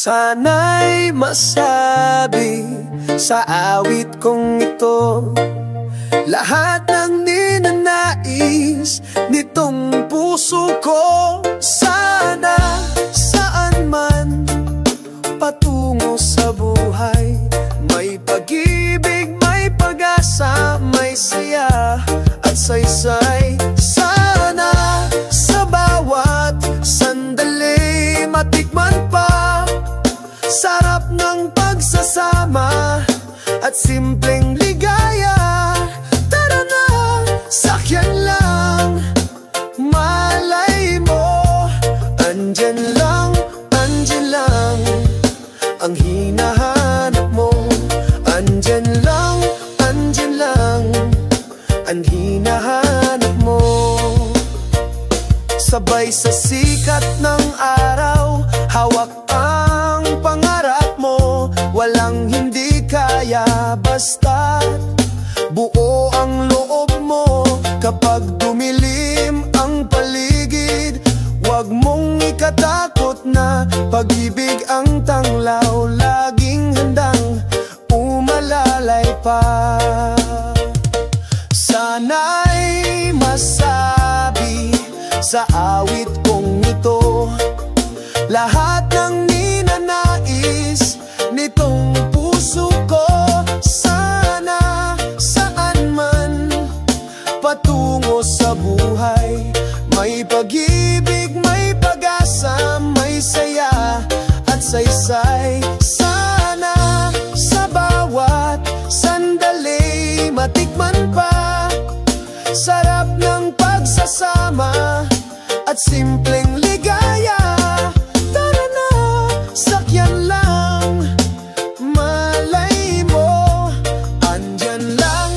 Sana'y masabi sa awit kong ito lahat ng ninanais nitong puso ko. Sana saan man patungo sa buhay, may pag-ibig, may pag-asa, may saya at saysay. Sana sa bawat sandali matikman pa sarap ng pagsasama at simpleng ligaya. Tara na, sakyan lang, malay mo, andyan lang ang hinahanap mo. Andyan lang ang hinahanap mo. Sabay sa sikat ng araw, hawak ang pangarap mo. Walang hindi kaya basta't buo ang loob mo. Kapag dumilim ang paligid, huwag mong ikatakot na pag-ibig ang tanglaw, laging handang umalalay pa. Sana'y masabi sa awit kong ito lahat ng ninanais nitong puso ko. Sana saan man patungo sa buhay, may pag-ibig, may pag-asa, may saya at saysay. Sana sa bawat sandali matikman pa sarap ng pagsasama at simpleng ligaya. Tara na, sakyan lang, malay mo, andyan lang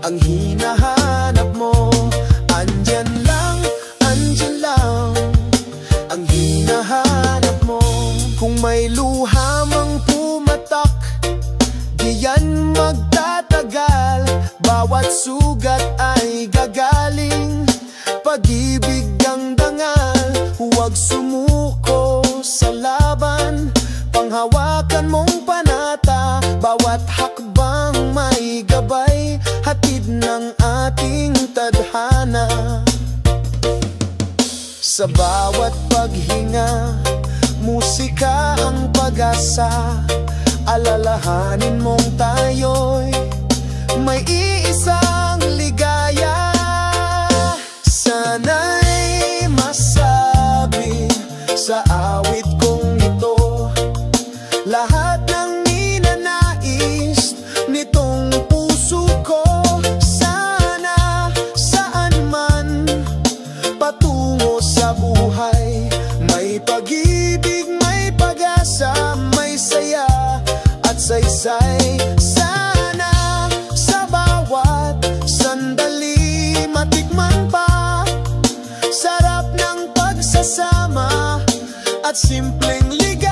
ang hinahanap mo. Andyan lang ang hinahanap mo. Kung may luha mang pumatak, di yan magtatagal. Bawat sugat ay gagaling, pag-ibig ang dangal. Huwag sumuko sa laban, panghawakan mong panata. Bawat hakbang may gabay, hatid ng ating tadhana. Sa bawat paghinga, musika ang pag-asa. Alalahanin mong tayo'y may iisang ligaya. Sana'y masabi sa awit kong ito lahat ng ninanais nitong puso ko. Sana saan man patungo sa buhay, may pag-ibig, may pag-asa, may saya at saysay. Sana sa bawat sandali matikman pa sarap ng pagsasama at simpleng ligaya.